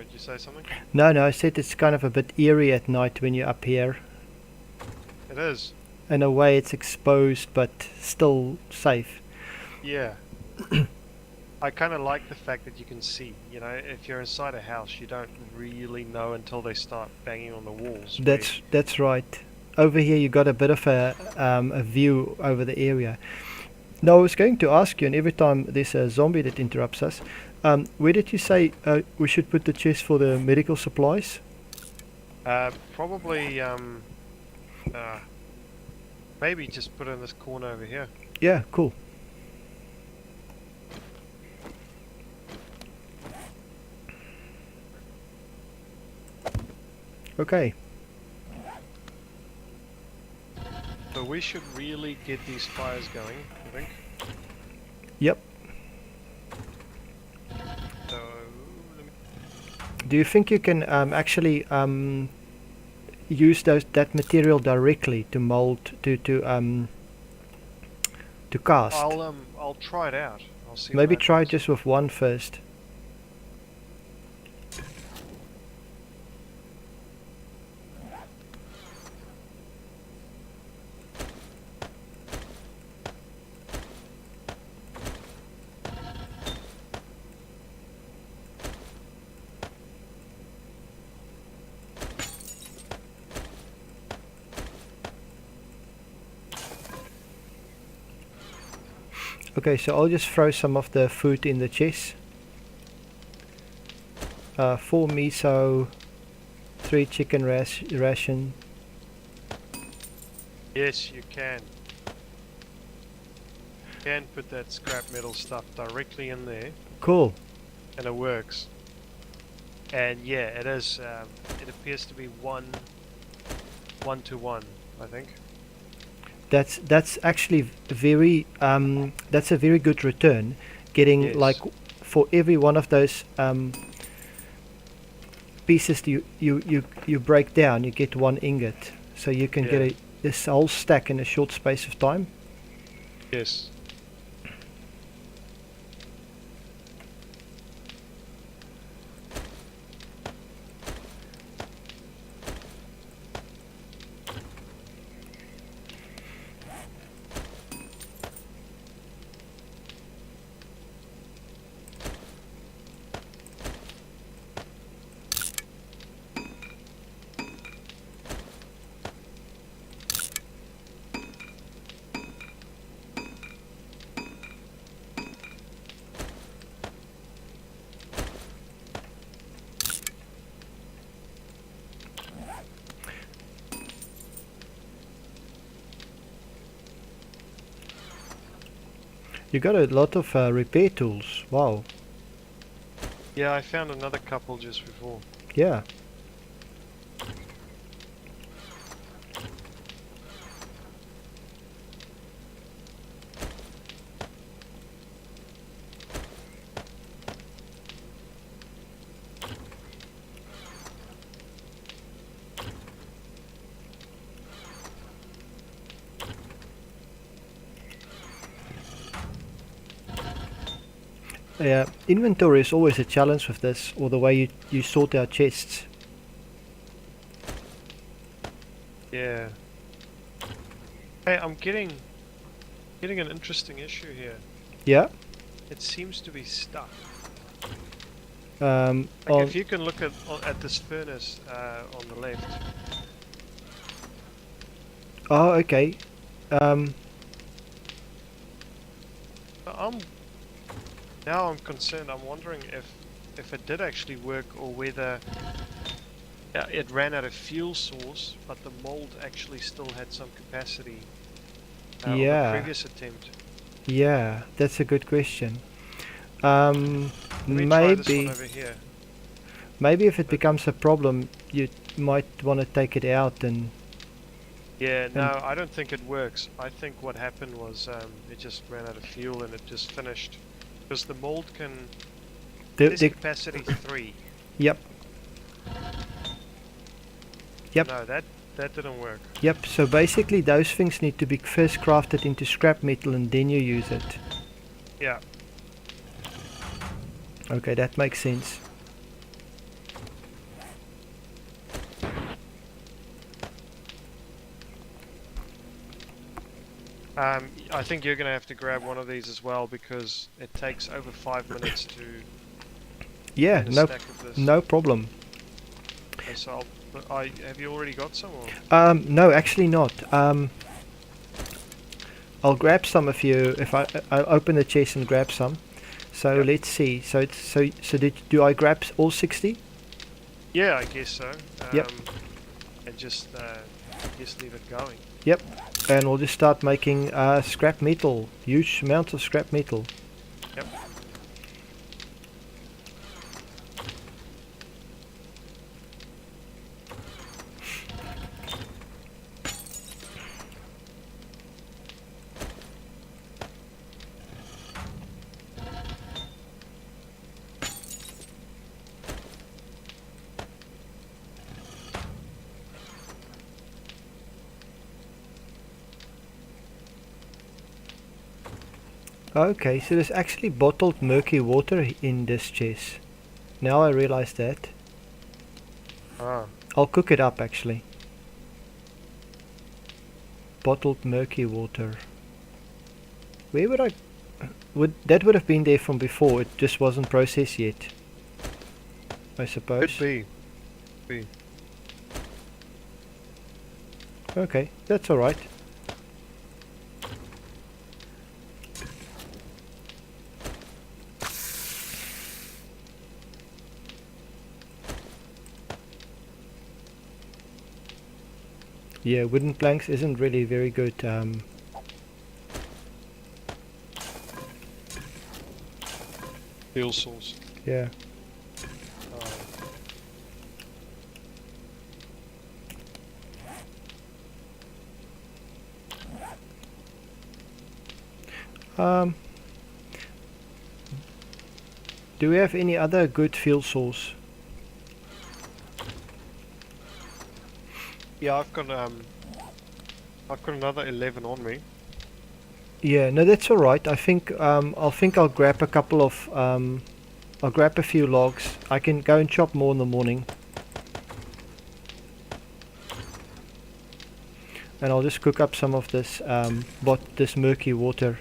Sorry, did you say something? No, no, I said it's kind of a bit eerie at night when you're up here. It is. In a way, it's exposed, but still safe. Yeah. I kind of like the fact that you can see. You know, if you're inside a house, you don't really know until they start banging on the walls. That's right. Over here, you got a bit of a view over the area. Now, I was going to ask you, and every time there's a zombie that interrupts us, where did you say we should put the chest for the medical supplies? Probably, maybe just put it in this corner over here. Yeah, cool. Okay. So we should really get these fires going, I think. Yep. So, let me... Do you think you can actually use that material directly to mold to cast? I'll try it out. I'll see. Maybe what try happens. just with one first. Okay, so I'll just throw some of the food in the chest. 4 miso, 3 chicken ration. Yes, you can. You can put that scrap metal stuff directly in there, Cool. and it works. And yeah, it is. It appears to be one to one, I think. That's actually very that's a very good return. Getting Yes. like for every one of those pieces you break down, you get 1 ingot. So you can get this whole stack in a short space of time. Yes. You got a lot of repair tools. Wow. Yeah, I found another couple just before. Yeah. Yeah, inventory is always a challenge with this, or the way you sort out chests. Yeah. Hey, I'm getting an interesting issue here. Yeah. It seems to be stuck. Um, Like on, if you can look at this furnace on the left. oh, okay. Um, Now I'm concerned. I'm wondering if it did actually work, or whether it ran out of fuel source, but the mold actually still had some capacity on the yeah. previous attempt. Yeah, that's a good question. Let me try this one over here. Maybe if it becomes a problem, you might want to take it out and. Yeah, no, I don't think it works. I think what happened was it just ran out of fuel and it just finished. Because the mold can... There's capacity 3. Yep. Yep. No, that didn't work. Yep. So basically, those things need to be first crafted into scrap metal, and then you use it. Yeah. Okay, that makes sense. I think you're gonna have to grab one of these as well because it takes over 5 minutes to Yeah, get a stack of this. no problem. Okay, so have you already got some or? No, actually not. I'll grab some if I open the chest and grab some. So Yep. let's see. So do I grab all 60? Yeah, I guess so. Yep. And just leave it going. Yep. And we'll just start making scrap metal. Huge amounts of scrap metal. Yep. Okay, so there's actually bottled murky water in this chest. Now I realize that. Ah. I'll cook it up actually. Bottled murky water. Where would I... that would have been there from before, it just wasn't processed yet. I suppose. Could be. Okay, that's alright. Yeah, wooden planks isn't really very good. Fuel source. Yeah. Um, do we have any other good fuel source? Yeah, I've got another 11 on me. Yeah, no, that's all right. I think I'll grab a couple of I'll grab a few logs. I can go and chop more in the morning, and I'll just cook up some of this this murky water.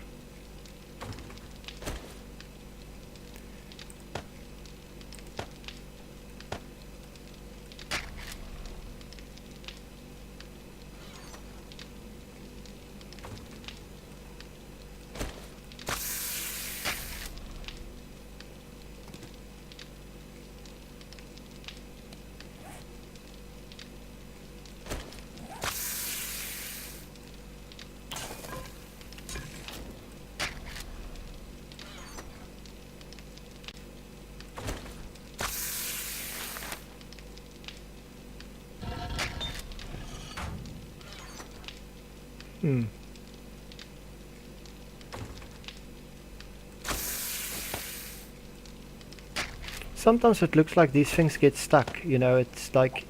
Hmm. Sometimes it looks like these things get stuck, you know, it's like...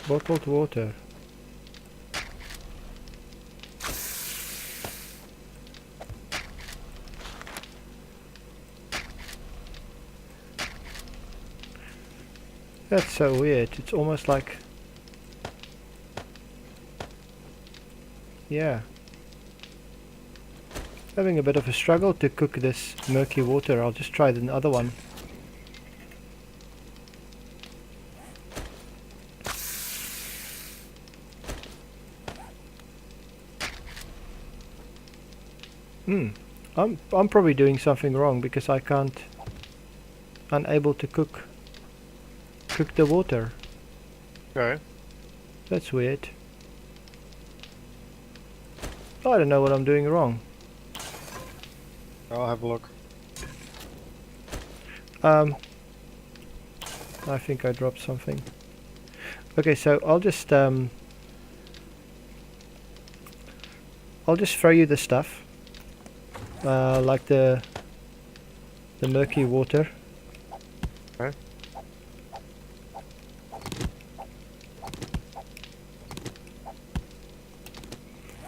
Bottled water. That's so weird. It's almost like... Yeah. Having a bit of a struggle to cook this murky water. I'll just try the other one. Hmm. I'm probably doing something wrong because I can't... unable to cook the water. Okay. That's weird. I don't know what I'm doing wrong. I'll have a look. I think I dropped something. Okay, so I'll just throw you the stuff. Like the murky water. Okay.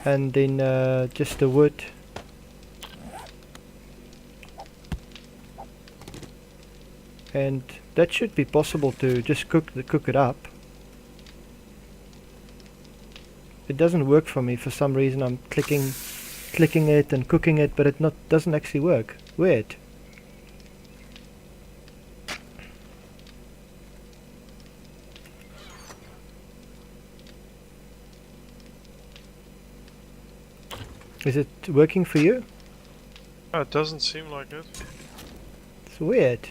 And then just the wood. And that should be possible to just cook it up. It doesn't work for me for some reason. I'm clicking it and cooking it, but it doesn't actually work. Weird. Is it working for you? Oh, it doesn't seem like it. It's weird.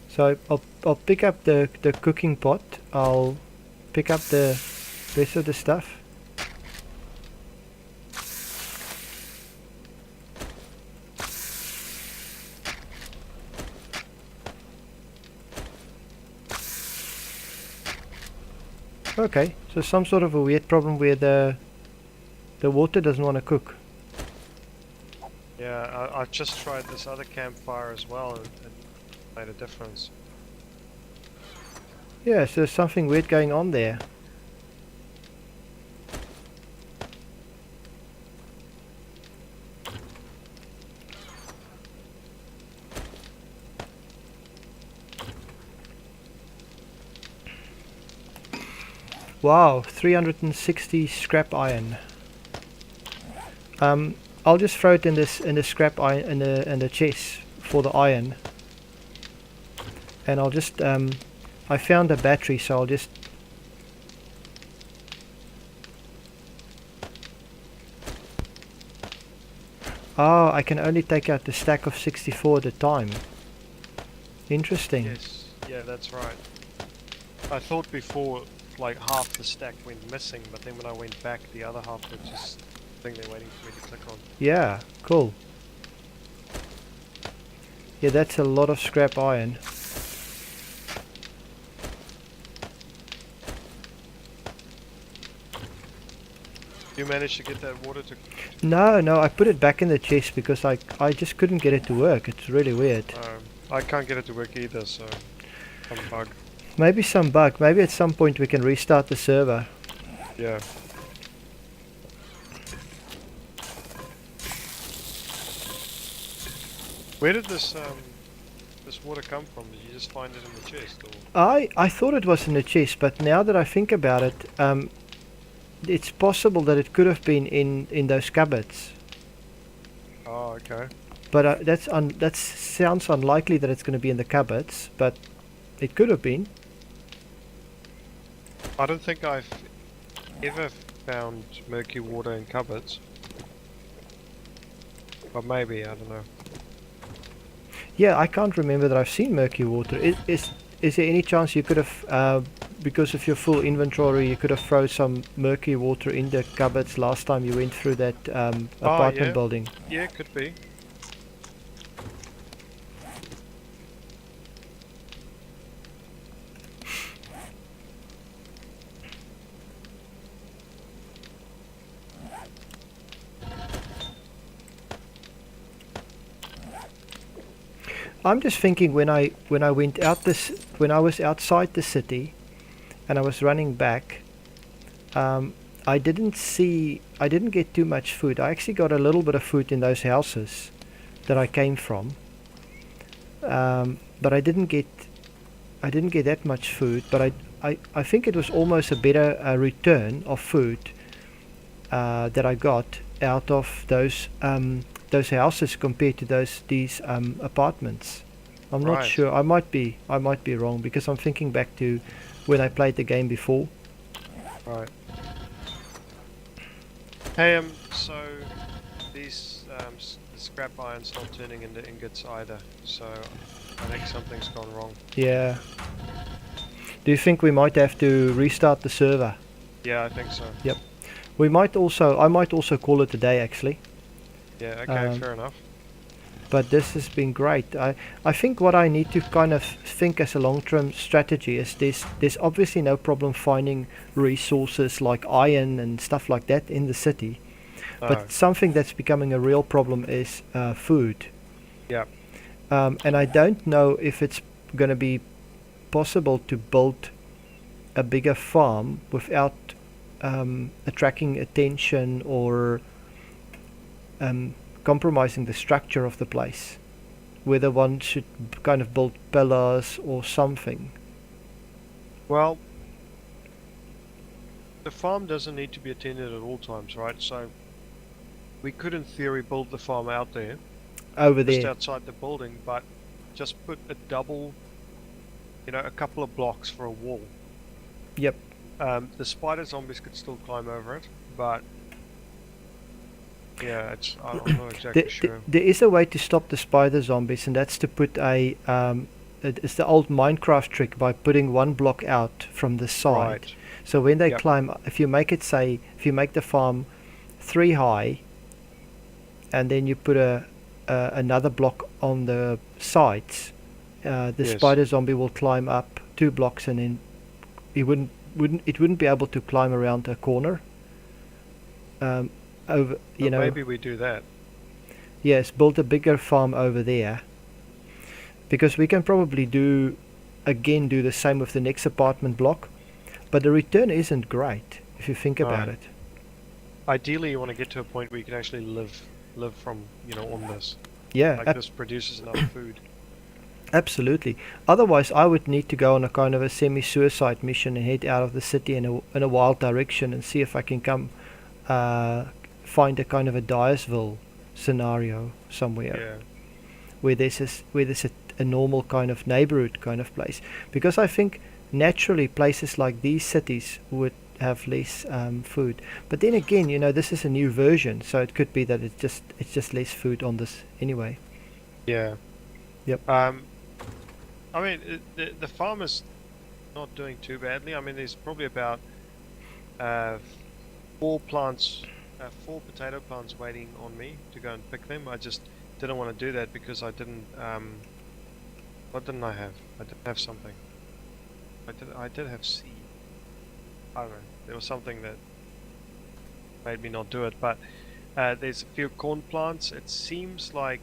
So I'll pick up the cooking pot. I'll pick up the rest of the stuff. Okay, so some sort of a weird problem where the water doesn't want to cook. Yeah, I just tried this other campfire as well, and it made a difference. Yeah, so there's something weird going on there. Wow, 360 scrap iron. I'll just throw it in the scrap iron in the chest for the iron. And I'll just I found a battery, so I'll just Oh, I can only take out the stack of 64 at a time. Interesting. Yes, yeah, that's right. I thought before, like, half the stack went missing, but then when I went back, the other half was just thing they're waiting for me to click on. Yeah, cool. Yeah, that's a lot of scrap iron. You managed to get that water to... No, I put it back in the chest because I just couldn't get it to work. It's really weird. I can't get it to work either, so... some bug. Maybe some bug. Maybe at some point we can restart the server. Yeah. Where did this water come from? Did you just find it in the chest, or...? I thought it was in the chest, but now that I think about it, it's possible that it could have been in those cupboards. Oh, okay. But that sounds unlikely that it's going to be in the cupboards, but it could have been. I don't think I've ever found murky water in cupboards. But maybe, I don't know. Yeah, I can't remember that I've seen murky water. Is there any chance you could have, because of your full inventory, you could have thrown some murky water in the cupboards last time you went through that apartment building? Yeah, could be. I'm just thinking when I went out when I was outside the city and I was running back, I didn't get too much food. I actually got a little bit of food in those houses that I came from, but I didn't get that much food. But I think it was almost a better return of food that I got out of those houses compared to these apartments. I'm not sure. I might be wrong because I'm thinking back to when I played the game before. Right. Hey, so these the scrap iron's not turning into ingots either, so I think something's gone wrong. Yeah. Do you think we might have to restart the server? Yeah, I think so. Yep. I might also call it a day actually. Yeah, okay, fair enough. But this has been great. I think what I need to kind of think as a long-term strategy is there's obviously no problem finding resources like iron and stuff like that in the city. No. But something that's becoming a real problem is food. Yeah. And I don't know if it's going to be possible to build a bigger farm without attracting attention or um, compromising the structure of the place. Whether one should kind of build pillars or something. Well, the farm doesn't need to be attended at all times, right? So we could, in theory, build the farm out there, Over just there. outside the building, but just put a double, a couple of blocks for a wall. Yep. The spider zombies could still climb over it, but yeah, I'm not exactly sure. There is a way to stop the spider zombies, and that's to put it's the old Minecraft trick by putting one block out from the side. Right. So when they Yep. climb, if you make the farm 3 high, and then you put another block on the sides, the Yes. spider zombie will climb up 2 blocks, and then it wouldn't be able to climb around a corner. Over, So maybe we do that. yes, build a bigger farm over there, because we can probably do the same with the next apartment block, but the return isn't great if you think about No. it. Ideally, you want to get to a point where you can actually live from, on this. Yeah, Like this produces enough food. absolutely. Otherwise, I would need to go on a kind of a semi-suicide mission and head out of the city in a wild direction and see if I can come find a kind of a Dyersville scenario somewhere Yeah. where there's a normal kind of neighborhood kind of place, because I think naturally places like these cities would have less food. But then again, this is a new version, so it could be that it's just less food on this anyway. Yeah. Yep. I mean, the farm is not doing too badly. I mean, there's probably about uh, 4 plants, 4 potato plants waiting on me to go and pick them. I just didn't want to do that because I didn't. What didn't I have? I did have something. I did have seed. I don't know. There was something that made me not do it. But there's a few corn plants. It seems like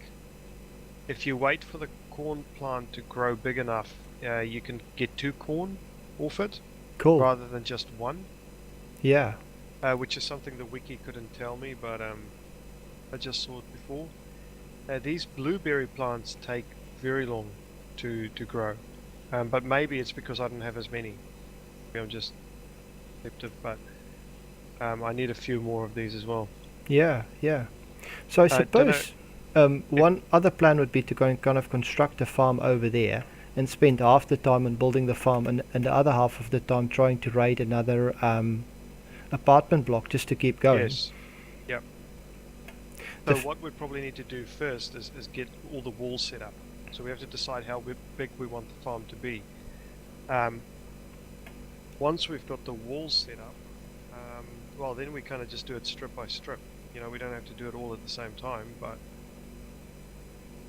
if you wait for the corn plant to grow big enough, you can get 2 corn off it Cool. rather than just 1. Yeah. Which is something the wiki couldn't tell me, but I just saw it before. These blueberry plants take very long to grow, but maybe it's because I don't have as many. Maybe I'm just deceptive, but I need a few more of these as well. Yeah. Yeah. So I Dunno suppose if one other plan would be to go and kind of construct a farm over there and spend half the time on building the farm, and the other half of the time trying to raid another apartment block just to keep going. yes, yep. The So f- what we probably need to do first is get all the walls set up. So we have to decide how big we want the farm to be. Um, Once we've got the walls set up, well, then we kind of just do it strip by strip. We don't have to do it all at the same time, but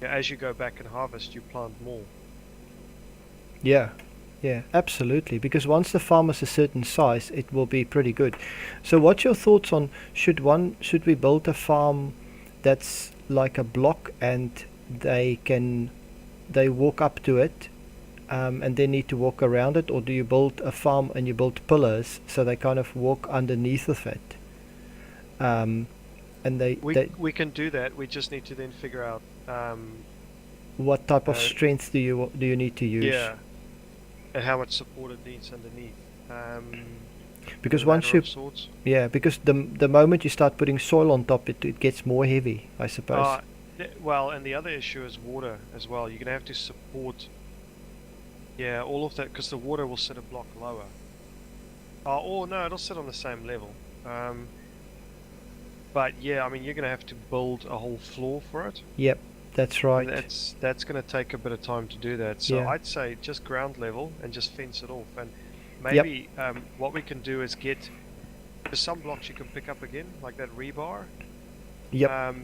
yeah, as you go back and harvest, you plant more. Yeah, yeah, absolutely. Because once the farm is a certain size, it will be pretty good. So, what's your thoughts on should we build a farm that's like a block and they walk up to it, and they need to walk around it, or do you build a farm and you build pillars so they kind of walk underneath of it, um, and We can do that. We just need to then figure out, what type of uh, strength do you need to use? yeah, and how much support it needs underneath. A Because once ladder you of sorts. Yeah, because the moment you start putting soil on top, it gets more heavy, I suppose. Well, and the other issue is water as well. You're gonna have to support, yeah, all of that because the water will sit a block lower. Or no, it'll sit on the same level. But yeah, I mean, you're gonna have to build a whole floor for it, Yep, that's and right. that's gonna take a bit of time to do that. So Yeah. I'd say just ground level and just fence it off. And Yep. maybe what we can do is get, there's some blocks you can pick up again, like that rebar. Yep.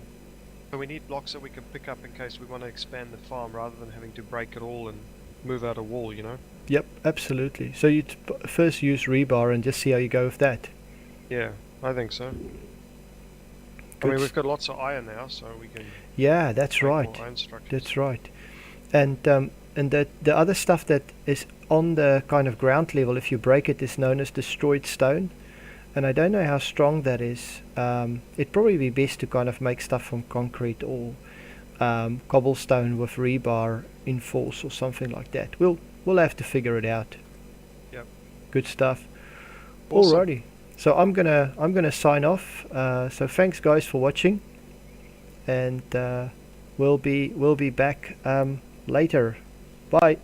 So we need blocks that we can pick up in case we want to expand the farm rather than having to break it all and move out a wall. Yep, absolutely. So you first use rebar and just see how you go with that. Yeah, I think so. I Good. mean, we've got lots of iron now, so we can Yeah, that's make right. more iron structures. That's right. And the other stuff that is on the kind of ground level, if you break it, is known as destroyed stone. And I don't know how strong that is. It'd probably be best to kind of make stuff from concrete or cobblestone with rebar in force or something like that. We'll have to figure it out. Yep. Good stuff. Awesome. Alrighty. So I'm gonna sign off. So thanks guys for watching, and we'll be back later. Bye.